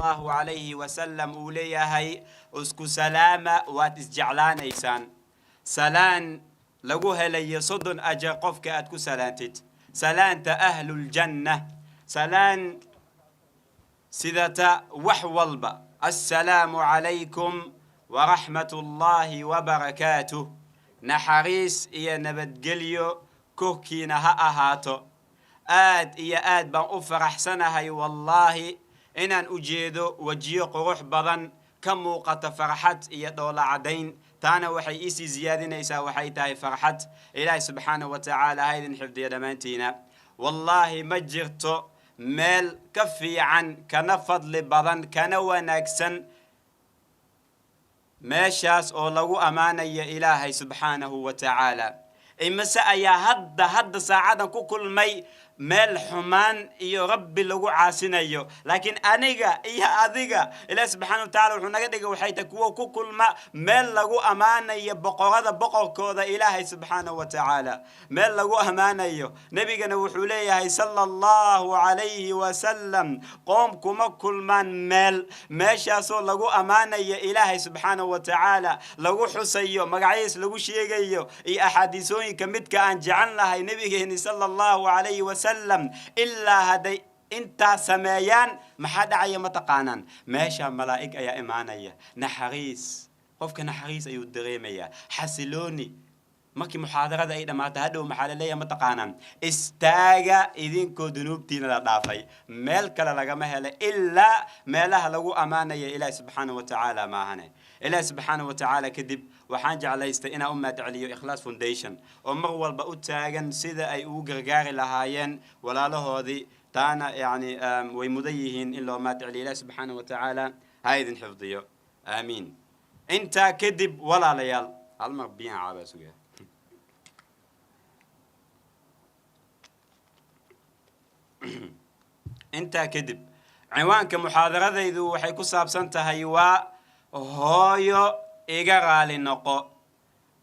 الله عليه وسلم أوليها هي اسكو سلامة واتسجعلان إيسان سلان لقوها لي صدن أجا قفك أتكو سلانتت سلانت أهل الجنة سلان سيدة وحولبا السلام عليكم ورحمة الله وبركاته نحريس إيا نبتقليو كوكينا هاتو آد إيا آد بان أفرح سنهي والله إنان أجيدو وجيو قروح بضن كموقة فرحت إيا دولة عدين تانا وحي إيسي زيادين إيسا وحي تاي فرحت إلهي سبحانه وتعالى هايدن حفظ يدمانتينا والله مجرتو ميل كفي عن كنفضل بضن كنوناكسن ماشاس أو لغو أمانة يا إلهي سبحانه وتعالى إما سأيا هد ساعدا كل مي مال حمان إيو ربي لغو عاسنا إيو لكن أنيغا إيا أذيغا إله سبحانه وتعالى وحنا قدقا وحيتك كل ما مال لغو أمانة إيا بقوغادا بقوغ كودا إلهي سبحانه وتعالى مال لغو أمانة إيو نبينا وحوليه صلى الله عليه وسلم قوم كما كل من مال ماشا سو لغو أمانة إيا إلهي سبحانه وتعالى لغو حسيو مقعيس لغو شيغيو إي أحاديثوني كمتك أن جعلنا هاي نبينا صلى الله عليه وسلم إلا هدي انت سمايان محد عيا متقانان ماشا ملائكة يا إيمانية نحريس قفك نحريس أيو الدغيمية حسلوني ماكي محاضرة دا إيدا ما تهدو محاللية متقانان استاغا إذنكو دنوبتين لدافي مالك لغمهلا إلا مالها لغو أمانية إلهي سبحانه وتعالى معنا إلهي سبحانه وتعالى كذب وحانج على استئنا أمة عليو إخلاص فونديشن ومغوال بأوت تاغن سيدا أي أوغرغاري لهايين ولا له هذي تانا يعني ويمضيهين إلا أمة علي إلهي سبحانه وتعالى هايذن حفظيو آمين انت كذب ولا ليال المربيان عابسو انت كذب عنوانك محاضرة ذو وحيكو سابسانتا هيوا هويو إيغا غالي نقو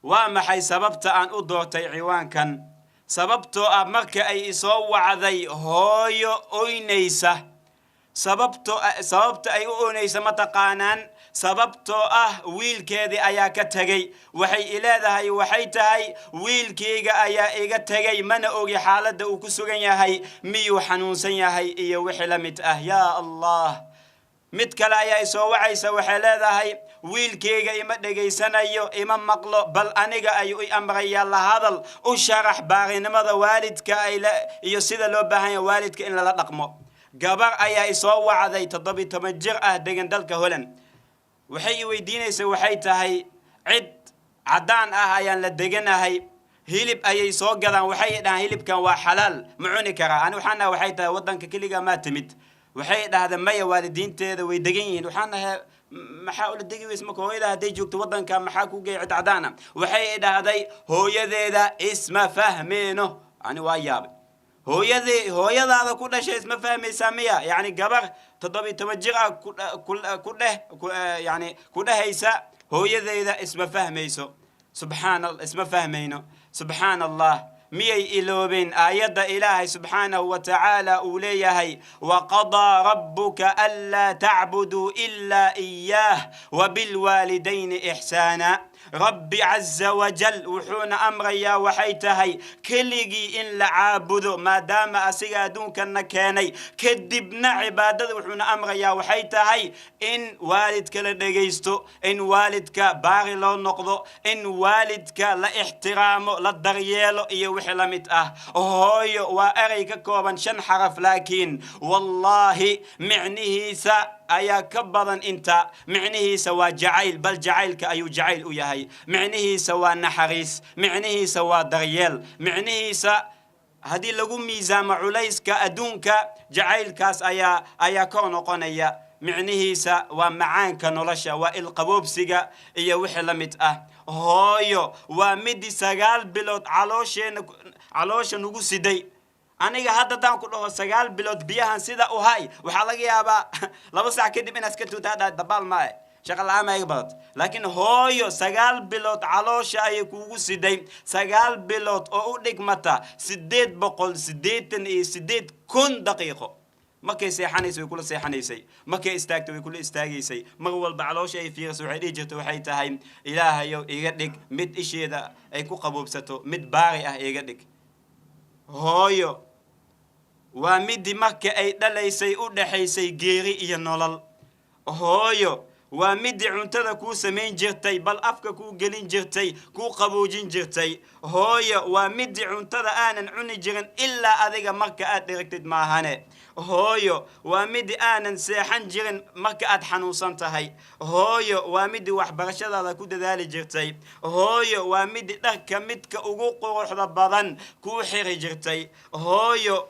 وما حي سببت أن أدورتي عوان كان سببتو أمرك أي إسو وعذي هويو أوينيسة سببت أي أوينيسة متقانان سببتو ويل كيدي أيا كتغي وحي إلى هاي وحي تهي ويل كيغا أيا إيغا تغي من أوغي حالة دا أكسوغن يهي ميو حنونسن يهي إيا وحلمت يا الله midkale ayaa soo wacaysa waxa leedahay wiilkeyga ima dhageysanayo ima maqlo bal aniga ay u amraya la hadal u sharax baarinimada waalidka ay iyo sida loo baahan yahay waalidka in la dhaqmo gabar ayaa soo wacday 17 jir degan dalka Holland waxay weydiinaysaa waxay tahay cid cadaan ayaan la deganahay hilib ayay soo gadaan waxay dhahan hilibkan waa xalaal ma cuni karaa ani waxaan waxay tahay wadanka kaliya ma timid waxay dhahdeen maya waalidiinteeda way degan yihiin waxaan maxaa ula degi weys marka hooyada haday joogto wadanka maxaa ku geeyay cid cadaana waxay dhahday hooyadeeda isma fahmeeno ani waa yaabay hooyadaada ku dhashay isma fahmaysaa miya yani gabar 17 jir ku dhahaysa hooyadeeda isma fahmayso subhanallah isma fahmayno subhanallah ميي إلوبين آيات إلهي سبحانه وتعالى أوليهي وقضى ربك ألا تعبدوا إلا إياه وبالوالدين إحسانا ربي عز وجل وحون أمر يا وحيتهي كليجي إن لعابدو ما دام أسيادون كنكاني كدبنا عبادة وحون أمر يا وحيتهي إن والدك لدغيستو إن والدك باغي لو نقضو إن والدك لا احترامو لا دريالو إيو وحلمت هوي وأريك كوبان شن حرف لكن والله معنيه أيا كبرا أنت معنيه سوى جعيل بل جعيلك أيو جعيل وياهي معنيه سوى نحريس معنيه سوى دريال معنيه هذه لغو ميزام عليسك أدونك جعيل كاس أيا كونو قنيا معنيه ومعانك نرشا والقبوبسيغا إيا وحلمت هويو ومدي سغال بلوت علوشة نغو سيدي aniga hadda daan ku dhaho 9 bilood biyahan sida u hay waxa laga yaabaa 2 saac kadib in aska tuutaa dabaal ma shaqo la ama igbad laakiin hooyo 9 bilood caloosha ay kuugu siday 9 bilood oo u dhigmata 888 kun daqiiqo markay seexanaysay way kula seexanaysay markay istaagtay way kula istaagaysay mar walba caloosha ay fiirisay waxay dhihi jirtay waxay tahay ilaahayow iga dhig mid isheeda ay ku qaboobsato mid baari ah iga dhig hooyo waa midii marka ay dhalaysay u dhaxaysay geeri iyo nolol hooyo waa midii cuntada kuu samayn jirtay bal afka kuu gelin jirtay kuu qaboojin jirtay hooyo waa midii cuntada aanan cuni jirin ilaa adiga marka aad dhirigtid maahane hooyo waa midii aanan seexan jirin marka aad xanuunsan tahay hooyo waa midii waxbarashadaada ku dadaali jirtay hooyo waa midii dharka midka ugu quruxda badan kuu xiri jirtay hooyo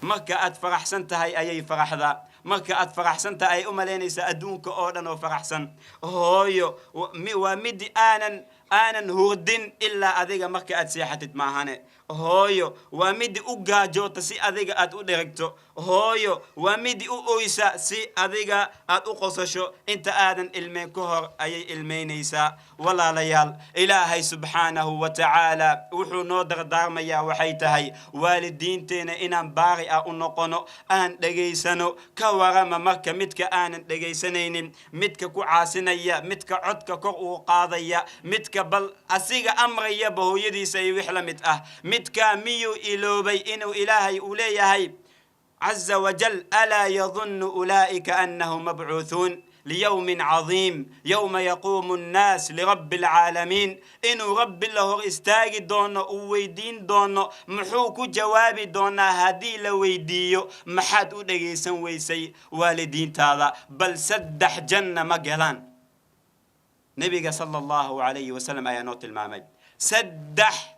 marka aad faraxsan tahay ayay faraxdaa marka aad faraxsan tahay ay u malaynaysaa adduunka oo dhan oo faraxsan hooyo waa midii aanan hurdin ilaa adiga marka aad seexatid maahane hooyo waa midii u gaajoota si adiga aad u dherigto hooyo waa midii u oysa si adiga aad u qosasho inta aadan ilmeen ka hor ayay ilmeynaysaa walaalayaal ilaahay subxaanahu wa tacaala wuxuu noo dardaarmayaa waxay tahay waalidiinteena inaan baari ah u noqono aan dhegaysano ka warama marka midka aanan dhegaysanaynin midka ku caasinaya midka codka kor uu qaadaya midka bal asiga amrayaba hooyadiisa iyo wix la mid ah midka miyuu iloobay inuu ilaahay uu leeyahay عز وجل ألا يظن أولئك أنهم مبعوثون ليوم عظيم يوم يقوم الناس لرب العالمين إنه رب الله استاجي دون ويدين دون محوك جوابي دون هدي لويديو محد أدريسن ويسي والدين تاذا بل سدح جنة مقلان نبي صلى الله عليه وسلم آية نوت المامي سدح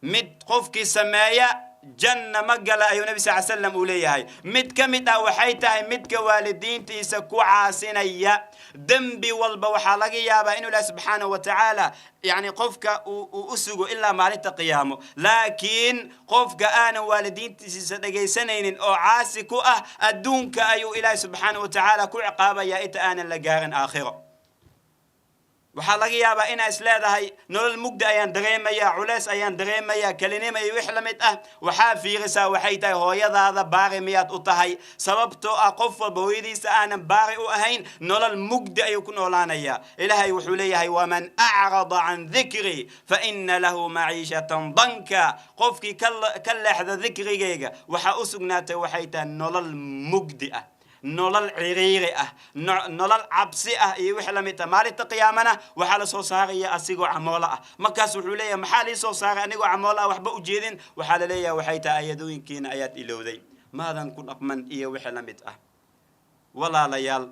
مد قفك سمايا جنة مقلة أيها النبي صلى الله عليه وسلم أوليها مد كمد وحيتها مد كوالدين تيسكو عاسنية دنبي والبوحة لقي يابا إنه الله سبحانه وتعالى يعني قفك وأسقو إلا مالت قيامه لكن قفك أنا والدين تيسدقي سنين أو عاسكو أدونك أيها الله سبحانه وتعالى كو عقابة يا إتا أنا لقارن آخره waxaa laga yaabaa inaa isleedahay nolol mugda ayaan dareemayaa culays ayaan dareemayaa kalinimaya wix la mid ah waxaa fiirisaa waxay tahay hooyadaada baari miyaad u tahay sababtoo ah qof walba hooyadiisa aanan baari u ahayn nolol mugda ayuu ku noolaanayaa ilaahay wuxuu leeyahay waman acrada can dikri fa ina lahu maciishatan danka qofkii ka leexda dikrigayga waxaa u sugnaatay waxay tahay nolol mugdi ah nolol ciriiri ah nolol cabsi ah iyo wix la mid ah maalinta qiyaamana waxa la soo saaraya asigoo camoola ah markaas wuxuu leeyahay maxaa li soo saaray anigoo camoola ah waxba u jeedin waxa la leeyahay waxay tahay ayadooyinkiina ayaad ilowday maadan ku dhaqman iyo wix la mid ah walaalayaal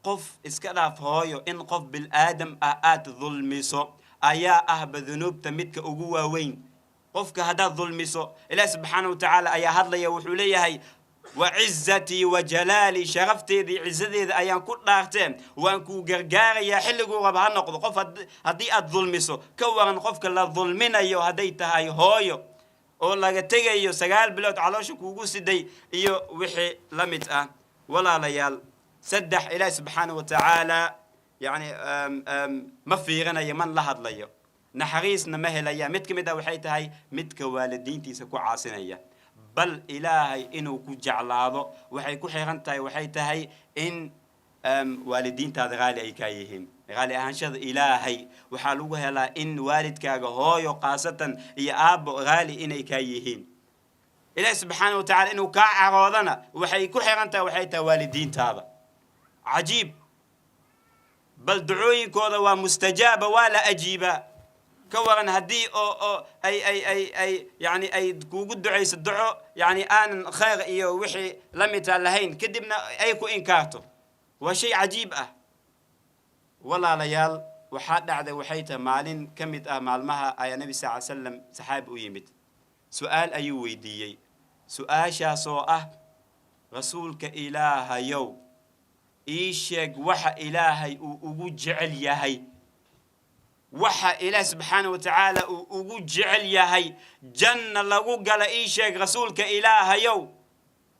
qof iska dhaaf hooyo in qof bil aadam ah aad dulmiso ayaa ah badunuubta midka ugu waaweyn qofka hadaad dulmiso ilaahay subxaanahu wa tacaala ayaa hadlaya wuxuu leeyahay وعزتي وجلالي شرفتي ذي عزتي ذي أيام كل نارتين وأنكو جرجار يا حلقو ربها نقض قف هدي الظلمسو كورن قف كلا ظلمنا يو هديتها يهايو والله جتجي يو سجال بلوت على شو كوجوس دي يو وحي لمتة ولا ليال سدح إلى سبحانه وتعالى يعني ما في غنى يمن لهذا ليو نحريسنا مهلا يا متك مدا وحيتها هاي متك والدين تيسكو عاصنية بل إلهي إنه كجعلاضه وحي كحيرنتاي وحي تهي إن والدين تاد غالي أي كايهم غالي أهانشد إلهي وحالوها لا إن والد كاغا هو قاسة يا أب غالي إن أي كايهم إلهي سبحانه وتعالى إنه كعراضنا وحي كحيرنتاي وحي تا والدين تاد عجيب بل دعوي كوضا ومستجابة ولا أجيبة كورن هدي أو أي يعني أي كوجد عيس الدعاء يعني آن خير إياه وحي لم يتلهين كدبنا أيكو إنكارته وشيء عجيب ولا ليال وحد عدا وحيته مالين كمت معلمها أي النبي صلى الله عليه وسلم سحاب ويمت سؤال أيوة دي سؤال شاسوء رسولك إله يو إيشك وح إلهي وجعل يهي وحا إله سبحانه وتعالى وجعل يهي جنة لغو قال إيشيك رسولك إله يو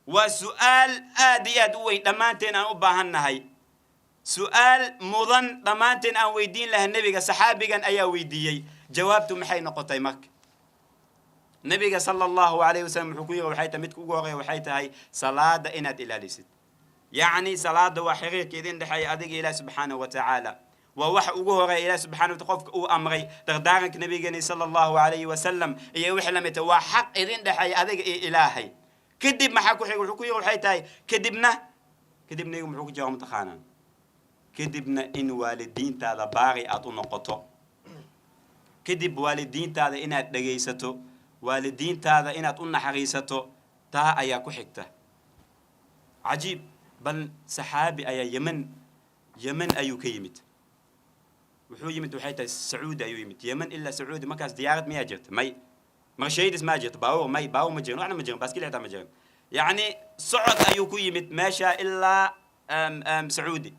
وسؤال آدي أدوي دمانتين أن أباهن هاي سؤال مضن دمانتين أن ويدين له النبي صحابي أن أيا ويديي جوابته محي نقطي مك nabiga sallallahu alayhi wasallam wuxuu ku yiri waxay tahay midka ugu horeeya waxay tahay salaada inaad ilaalisid yacni salaada waa xiriirka idin dhexeeya adiga ilaahay subxaanahu wa tacaala waa waxa ugu horeeya ilaahay subxaanahu wa tacaala qofka uu amray dardaaranka nabigeena sallallahu alayhi wasallam iyo wixii la mid ah waa xaq idin dhexeeya adiga iyo ilaahay kadib maxaa ku xiga wuxuu ku yiri waxay tahay kadibna muxuu ku jawaab mutaqaanaan kadibna in waalidiintaada baari aad u noqoto kadib waalidiintaada inaad dhageysato waalidiintaada inaad u naxariisato taa ayaa ku xigta cajiib bal saxaabi ayaa yemen ayuu ka yimid wuxuu yimid waxay tahay sacuudi ayuu yimid yemen ilaa sacuudi markaas diyaarad miyaa jirta may marshaydis maa jirto baawur ma jirin waxna ma jirin baaskil xitaa ma jirin yacni socod ayuu ku yimid meesha ilaa sacuudi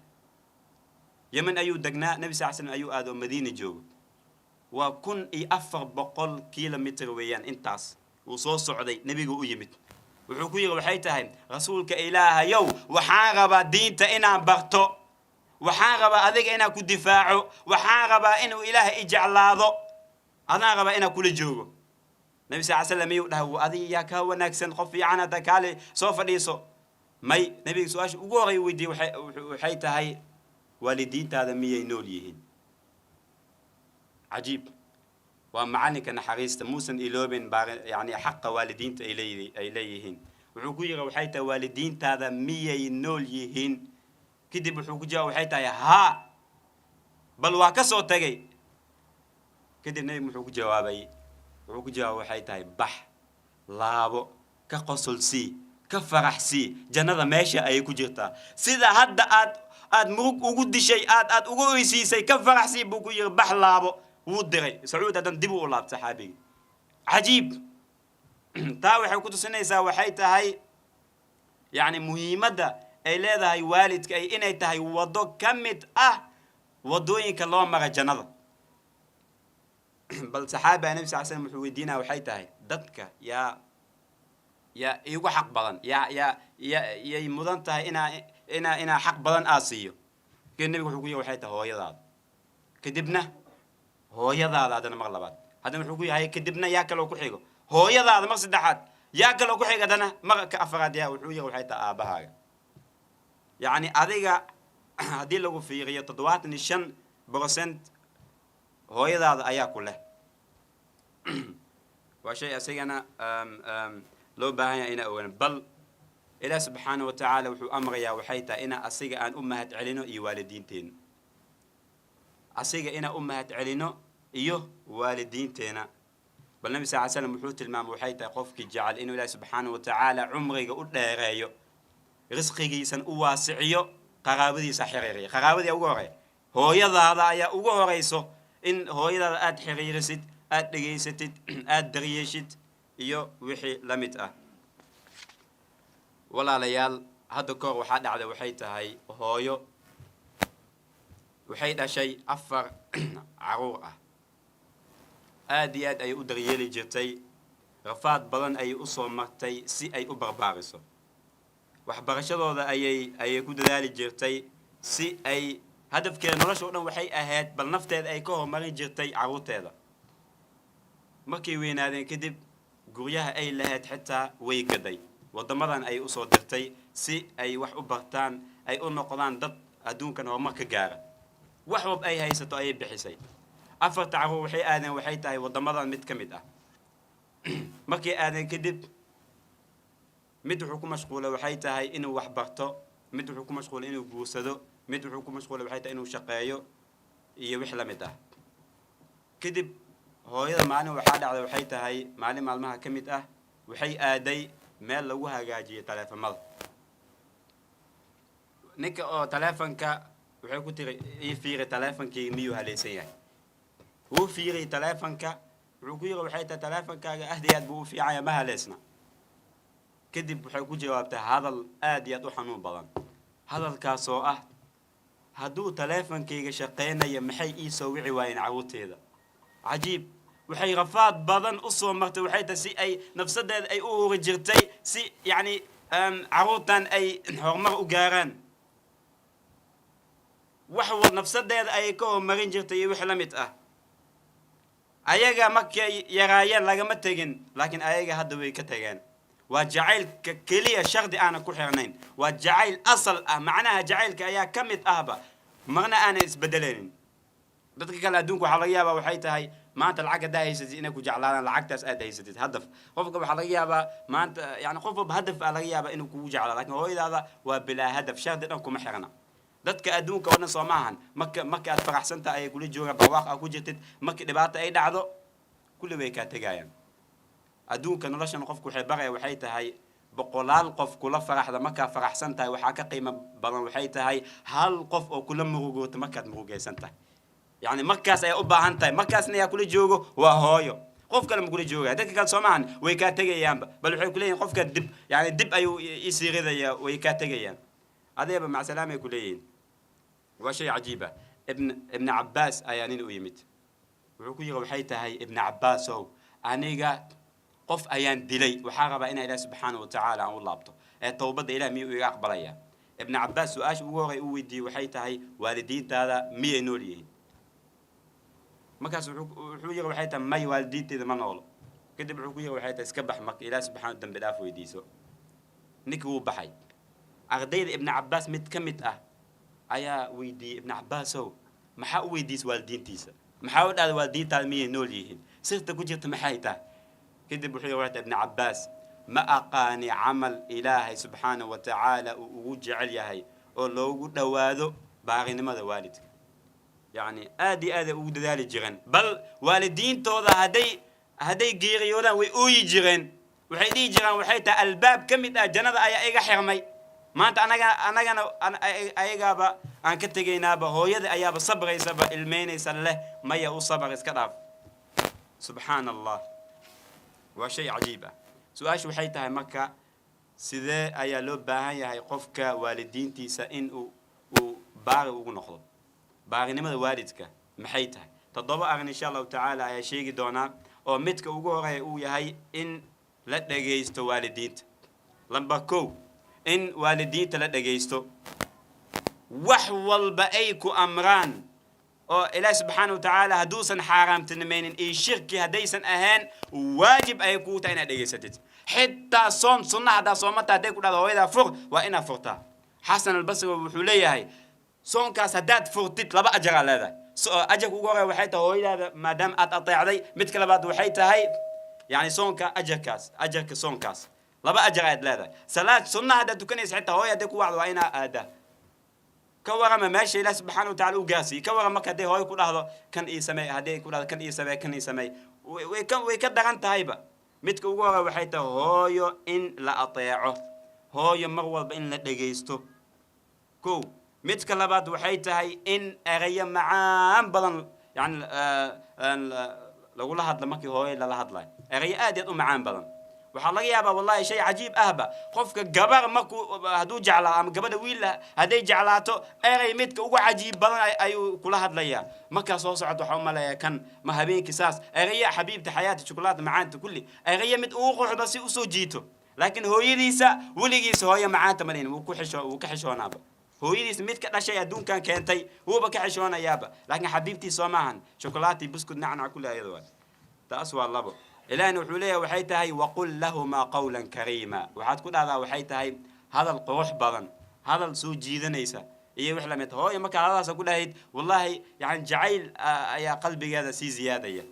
yemen ayuu degnaa nabi sal slam ayuu aado madiina joogo waa 1400 kilomitr weeyaan intaas uu soo socday nabigu u yimid wuxuu ku yiri waxay tahay rasuulka ilaahayow waxaan rabaa diinta inaan barto waxaan rabaa adiga inaan ku difaaco waxaan rabaa inuu ilaahay i jeclaado adaan rabaa inaan kula joogo nabi sal slam ayuu dhahay adiga yaa ka wanaagsan qof fiican hada kaale soo fadhiiso may nabiga su'aasha ugu horeeyay weydiiyay waxay tahay waalidiintaada miyay nool yihiin عجيب ومعانك نحريست موسى إلوبن يعني حق والدين إليهن وحكوية وحيتا والدين تاذا مية نول يهن كده بحكوجة وحيتا ها بل واكسو تجي كده نبي محكوجة جوابي وحكوجة وحيتا بح لابو كقصل سي كفرح سي جنة ماشى أي كجرتا سيدا هدا أد مروك وجود شيء أد وجود سي كفرح سي بكوية بح لابو ودري سعود هذا دبوا الله بصحابي عجيب تاوي حكوت سنة وحيت هاي يعني مهمة أي لا هاي والد أي إن هاي وضو كمت وضوين كلام مع الجنة بل صحابة النبي صلى الله عليه وسلم محودينا وحيت هاي ضدك يا يجوا حق بدن يا مدن تهاي إنا حق بدن آسيو كان النبي حكوية وحيت هو يضاد كدبنا hooyadaada hadana mar labaad hadana wuxuu ku yahay kadibna yaa kale ku xigo hooyadaada mar saddexaad yaa kale ku xigo hadana mar ka afraad yaa wuxuu yahay waxay taa aabahaaga yaani adiga hadii lagu fiiriyo 75% hooyadaada ayaa ku leh waa shay asagana loo baahan yahay in aan bal ilaa subhanahu wa ta'ala wuxuu amrayaa waxay taa ina asiga aan u mahad celino iyo waalidiinteena asiga ina u mahad celino iyo waalidiinteena bal nabi sallallahu alayhi wasallam wuxuu tilmaamay waxay tahay qofkii jecel inuu ilaahay subhanahu wa ta'ala umriga u dheereeyo risqigiisan u waasiciyo qaraabadiisa xiriiriyo qaraabadii ugu horeey hooyadaada ayaa ugu horeyso in hooyadaada aad xiriirisid aad dhageysatid aad daryeeshid iyo wixii la mid ah walaalayaal hadda koor waxa dhacday waxay tahay hooyo waxay dhashay 4 caruur ah aad iyo aad ay u daryeeli jirtay rafaad badan ay u soo martay si ay u barbaariso waxbarashadooda ayay ku dadaali jirtay si ay hadafkeeda nolosha oo dhan waxay ahayd bal nafteeda ay ka horumarin jirtay caruurteeda markay weynaadeen kadib guryaha ay lahayd xitaa way gaday wadamadan ay u soo dirtay si ay wax u bartaan ay u noqdaan dad adduunkan horumar ka gaara wax walba ay haysato ay bixisay afarta caruur waxay aadeen waxay tahay wadamadan mid ka mid ah markay aadeen kadib mid wuxuu ku mashquulay waxay tahay inuu wax barto mid wuxuu ku mashquulay inuu guursado mid wuxuu ku mashquulay waxay tahay inuu shaqeeyo iyo wix la mid ah kadib hooyada maalin waxa dhacday waxay tahay maalin maalmaha ka mid ah waxay aaday meel lagu hagaajiyo taleefamada ninka oo taleefanka waxay ku tiri ii fiiri taleefankii miyuu haleysan yahay wuu fiiri taleefanka wuxuu ku yiri waxay tahay taleefankaaga ahdiyaad buu u fiicaya ma haleysna kadib waxay ku jawaabtay hadal aad iyo aad u xanuun badan hadalkaas oo ah hadduu taleefankayga shaqeynaya maxay ii soo wici waayeen caruurteeda cajiib waxay rafaad badan u soo martay waxay tahay si ay nafsadeeda ay u huri jirtay si yani caruurtan ay horumar u gaaraan wax wad nafsadeeda ay ka horumarin jirtay iyo wix la mid ah ayaga markay yaraayeen lagama tegin laakiin ayaga hadda way ka tageen waa jacaylka keliya shardi aan ku xirnayn waa jacayl asal ah macnaha jacaylka ayaa ka mid ahba marna aan isbedelaynin dadka kale adduunka waxa laga yaabaa waxay tahay maanta lacag hadaa haysatid inay ku jeclaadaan lacagtaas aad haysatid hadaf qofka waxa laga yaabaa maanta yani qof walba hadaf laga yaabaa inuu kugu jeclaado laakiin hooyadaada waa bilaa hadaf shardi dhan kuma xirna dadka adduunka oo dhan soo maahan marka aad faraxsanta ay kula joogaan barwaaq aad ku jirtid marka dhibaato ay dhacdo kulli way ka tagayaan adduunka noloshan qofku waxay baraya waxay tahay boqolaal qof kula faraxda marka faraxsan tahay waxa ka qiimo badan waxay tahay hal qof oo kula murugoota markaad murugaysan tahay يعني مركز أي أبا هنتاي مركز نيا كل جوجو وهايو قف كلام كل جوجا هذاك كان سمعان ويكاتجي يام بل وحي كلين قف كدب يعني دب أيو يصير هذا يا ويكاتجي يام هذا يبقى مع سلامة كلين وشيء عجيبة ابن عباس أيانين ويمت وعكوي وحيته هاي ابن عباس هو أنيجا قف أيان دلي وحارب إنا إلى سبحانه وتعالى عن الله بطه التوبة إلى مي ويقبليا ابن عباس وآش ووري ودي وحيته هاي والدين هذا مي نوريين markaas wuxuu yiri waxay tahay may waaldiinteeda ma noolo kadib wuxuu ku yiri waxay tahay iska bax marka ilaahay subxaanahu dambi dhaaf weydiiso ninkii uu baxay ardayda ibn Abbas mid ka mid ah ayaa weydiiyay ibn Abbas oo maxaa u weydiis waaldiintiisa maxaa u dhaad waaldiintaada miyay nool yihiin sirta ku jirta maxay tahay kadib wuxuu yiri waxay tahay ibn Abbas ma aqaani amal ilaahay subxaanahu wa ta'ala uu jecel yahay oo loogu dhawaado baarinimada waalidka يعني آدي أود ذلك جيران بل والدين توضع هدي جيريولا ويوي جيران وحيدي جيران وحيتا الباب كم جنة أيها حرمي ما أنت أنا أيها با أنا كتجينا با هو يد أيها بصبر يسبب المين يسله ما يو صبر يسكراف سبحان الله وشيء عجيبة سؤال شو حيتا مكة سذا أيها لبها هي قفك والدين تيسا إن وبار ونخلط baarinimada waalidka maxay tahay toddoba arrin insha Allah ta'ala ayaa sheegi doona oo midka ugu horeeya uu yahay in la dhageysto waalidiinta lamba 2 in waalidiinta la dhageysto wax walba ay ku amraan oo Ilaahay subhanahu wa ta'ala haduusan xaraamtinimeynin ee shirki hadaysan ahaan waajib ay ku tahay inaad dhageysatid xitaa sunnah hada soomata haday ku dhado hooyada fur waa ina furtaa Hasan al-Basri wuxuu leeyahay soonkaas hadaad furtid laba ajar leedahay ajarka ugu horeeya waxay tahay hooyada maadaama aad ateecday mid kale baad waxay tahay yani soonka ajarka soonkaas laba ajar aad leedahay salaad sunnah hadaad tukanaysa xitaa hooyada ku wacdo waa ina aada ka warama meesha Ilaahay subhanahu wa ta'ala u gaasi ka warama marka hooyo ku dhahdo kan ii sameey haday ku dhahdo kan ii sameey way ka daran tahayba midka ugu horeeya waxay tahay hooyo in la ateeco hooyo mar walba in la dhageysto ko midka labaad waxay tahay in eraya macaan badan yani lagu la hadla markii hooyo la hadlay eraya aad u macaan badan waxa laga yaabaa wallahi shay cajiib ahba qofka gabar markuu haduu jeclaa ama gabadha wiil haday jeclaato eray midka ugu cajiib badan ayuu kula hadlaya marka soo socdo waxa uma leeyahay kan ma habeenkii saas eraya xabiibta xayaati chocolate macaanta kulli eraya mid uu quruxda si u soo jiito laakiin hooyadiisa waligiisa hooyo macaanta ma leeyin uu ka xishoonaaba hooyadiis mid ka dhashay adduunkan keentay huuba ka xishoonayaaba laakiin xabiibtii soo maahan chocolate buskud nacnac kulli ayadoo taas waa labo ilaahna wuxuu leeyahay waxay tahay waqul lahuma qawlan karima waxaad ku dhahdaa waxay tahay hadal qurux badan hadal soo jiidanaysa iyo wix la mid hooyo marka hadalkaas ku dhahayd wallahi yani jacayl ayaa qalbigeeda si ziyaadaya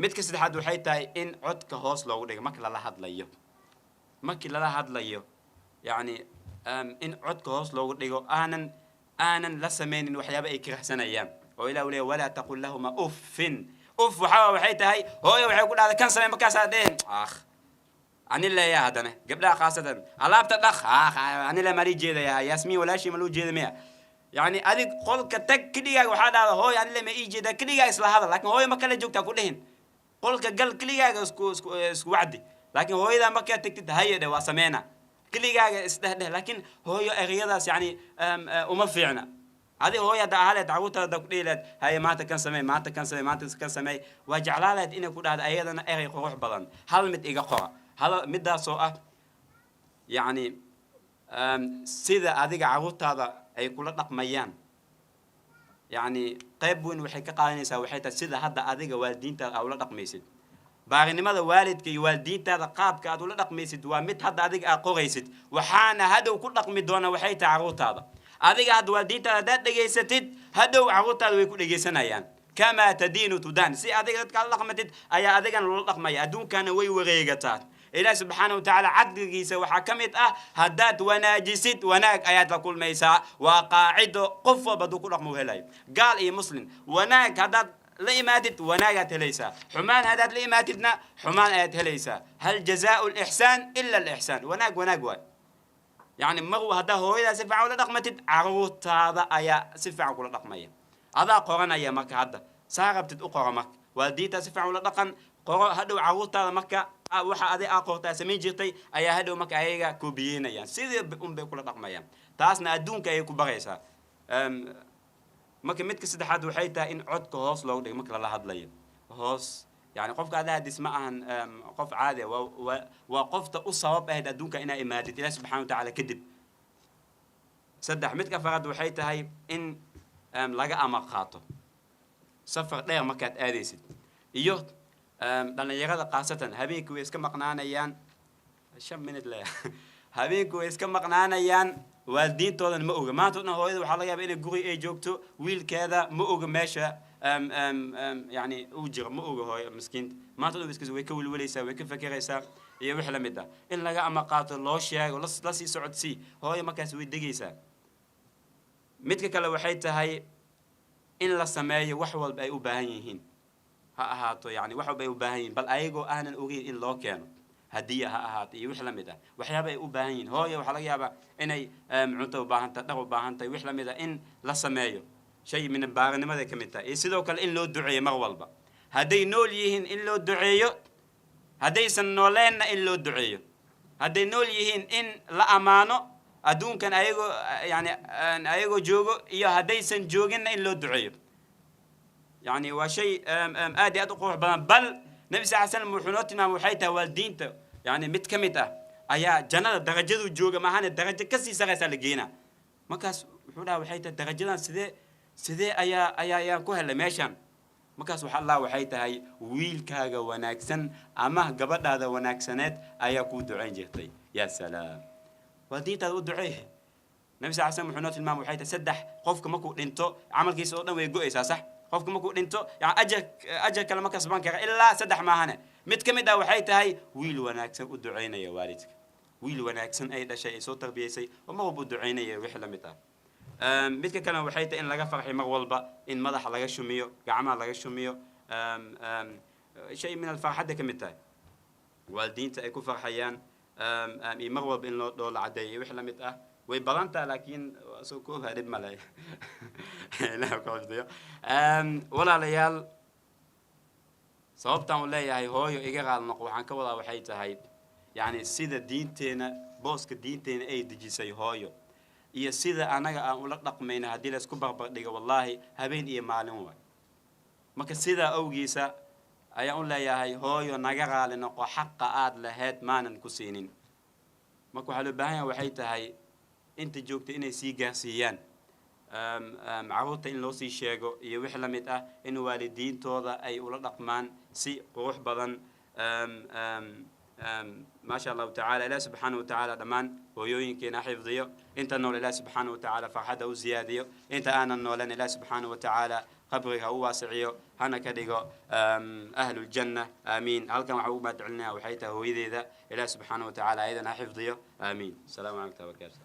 midka saddexaad waxay tahay in codka hoos loogu dhigo marka lala hadlayo yani in codka hoos loogu dhigo aanan la sameynin waxyaabo ay kirahsanayaan oo ilaahu leeyahay wala taqul lahuma uffin uff waxay tahay hooyo waxay ku dhahday kan samee markaas aadeen ani leeyahay hadana gabdhaha qaasatan alaabta dhaq ani la mari jeedaya yasmiin walaashi ma loo jeedamaya yani adig qolka tag kaliya waxa dhahda hooyo ani lama ii jeeda kaliya isla hadal laakiin hooyo ma kala joogta ku dhihin qolka gal kaliya isku wacdi laakiin hooyada marka tagtid hayade waa sameena كليجا استهده لكن هو أغيضاس يعني وما فينا هذه هو يدعى تعوتها دقيلة هاي ما تكن سمي وجعلها إنه كل هذا أيضا أغي قروح بدن هل مت إيجا قرا هل مدة سوء يعني سيدا هذيك عروت هذا أي كل رقميان يعني قيب وين وحي كقانيسا وحي تسيد هذا أذيك والدين تا أو لا رقميسد باغني ماذا والد كي والدين تا قاب كاد ولا رقميسد ومت هذا أذيك أقوغيسد وحنا هذا وكل رقم دونا وحي تعروت هذا أذيك هذا والدين تا ده دقيستد هذا وعروت هذا ويكون دقيسنا يعني كما تدين تدان سي أذيك تقال رقمتد أي أذيك الرقمية أدون كان ويغيغتات إله سبحانه وتعالى عدل وحكمت هدات وناجست وناك آيات لكل ميسا وقاعد قفة بدو كل رقم وهلاي قال إيه مسلم وناك هدات لإماتت وناك هليسا حمان هدات لإماتتنا حمان آيات هليسا هل جزاء الإحسان إلا الإحسان وناك واي يعني مغو هذا هو إذا سفع ولا رقمتت عروت هذا آية سفع كل رقمية هذا قرن آية مك هذا سارب تتقرأ مك وديتا سفع ولا رقم هذا عروت هذا مك waxa aday aqoonta sameyn jirtay ayaa hadhow marka ayaga ku biyeenayaan sidii bay kula dhaqmayaan taasna adduunka ay ku baraysaa marka midka saddexaad waxay tahay in codka hoos loogu dhigo marka la hadlayo hoos yani qofka adaa disma ahan qof caadi waa qofta u sabab ah adduunka inay imaadid Ilaahay subhanahu wa ta'ala kadib saddex midka farad waxay tahay in laga ama qaato safar dheer markaad aadaysid iyo dhalinyarada qaasatan habeenkii way iska maqnaanayaan 5 minute la habeenkii way iska maqnaanayaan waalidiintoodan ma oga maanta hooyada waxa laga yaabaa inay guri ay joogto wiilkeeda ma oga meesha yani uu jiro ma oga hooyo miskiin maanta way ka walwalaysaa way ka fakaraysaa iyo wix la mid ah in laga ama qaato loo sheego la sii socodsii hooyo markaas way degaysaa midka kale waxay tahay in la sameeyo wax walba ay u baahan yihiin ha ahaato yani wax walba ay u baahan yihiin bal ayagoo aanan ogeyn in loo keeno hadiya ha ahaato iyo wix la mid ah waxyaaba ay u baahan yihiin hooyo waxa laga yaabaa inay cunto u baahan tahay dhaq u baahan tahay wix la mid ah in la sameeyo shay min baaranimada ka mid tahay sidoo kale in loo duceeyo mar walba haday nool yihiin in loo duceeyo hadaysan nooleena in loo duceeyo haday nool yihiin in la amaano adduunkan ayagoo yani ayagoo joogo iyo hadaysan jooginna in loo duceeyo يعني وشيء آدي أدقوا بل نبي صلى الله عليه وسلم وحنوت ما وحيته والدينته يعني متكمته أيا جنة درجة الجوجة ما هن الدرجة كسي سرس لقينا ما كاس وحنا وحيته درجة سذي أيا كهلا ماشان ما كاس وح الله وحيته هاي ويل كاجا وناكسن أما قبل هذا وناكسنات أيا كود عين جهتي يا سلام والدينته ودعيه نبي صلى الله عليه وسلم وحنوت ما وحيته سدح خوفك ما كنت أنتو عمل كيس أوضنا ويجوي صح qofka markuu dhinto yani ajar kale ma kasban kara ilaa saddex maahane mid kamid ah waxay tahay wiil wanaagsan u duceynaya waalidka wiil wanaagsan ay dhashay ay soo tarbiyeysay oo ma walba u duceynaya wixii la mid ah midka kale waxay tahay in laga farxiyo mar walba in madaxa laga shumiyo gacmaha laga shumiyo shay min alfarxada kamid tahay waalidiinta ay ku farxayaan iyo mar walba in loo dhoola cadeeyo wixii la mid ah way badantaa laakiin soo ku hadib malay ilaahay ku xifdiyo walaalayaal sababtan uu leeyahay hooyo iga qaal noqo waxaan ka wadaa waxay tahay yani sida diinteena booska diinteena ay dejisay hooyo iyo sida anaga aan ula dhaqmayna hadii la isku barbar dhigo wallahi habeen iyo maalin way marka sida awgiisa ayaan u leeyahay hooyo naga qaal noqo xaqqa aad lahayd maanan ku siinin marka waxa loo baahan yahay waxay tahay inta joogta inay sii gaarsiiyaan caruurta in loo sii sheego iyo wix la mid ah in waalidiintooda ay ula dhaqmaan si qurux badan ما شاء الله تعالى إله سبحانه وتعالى دمان ويوينكنا حفظيه أنت نول إله سبحانه وتعالى فرحده وزياديه أنت أنا نولن إله سبحانه وتعالى قبرك هو واسعيه هنا كديجو أهل الجنة آمين هل كان عوما دعلنا وحيته وإذا إله سبحانه وتعالى أيضا حفظيه آمين السلام عليكم وبركاته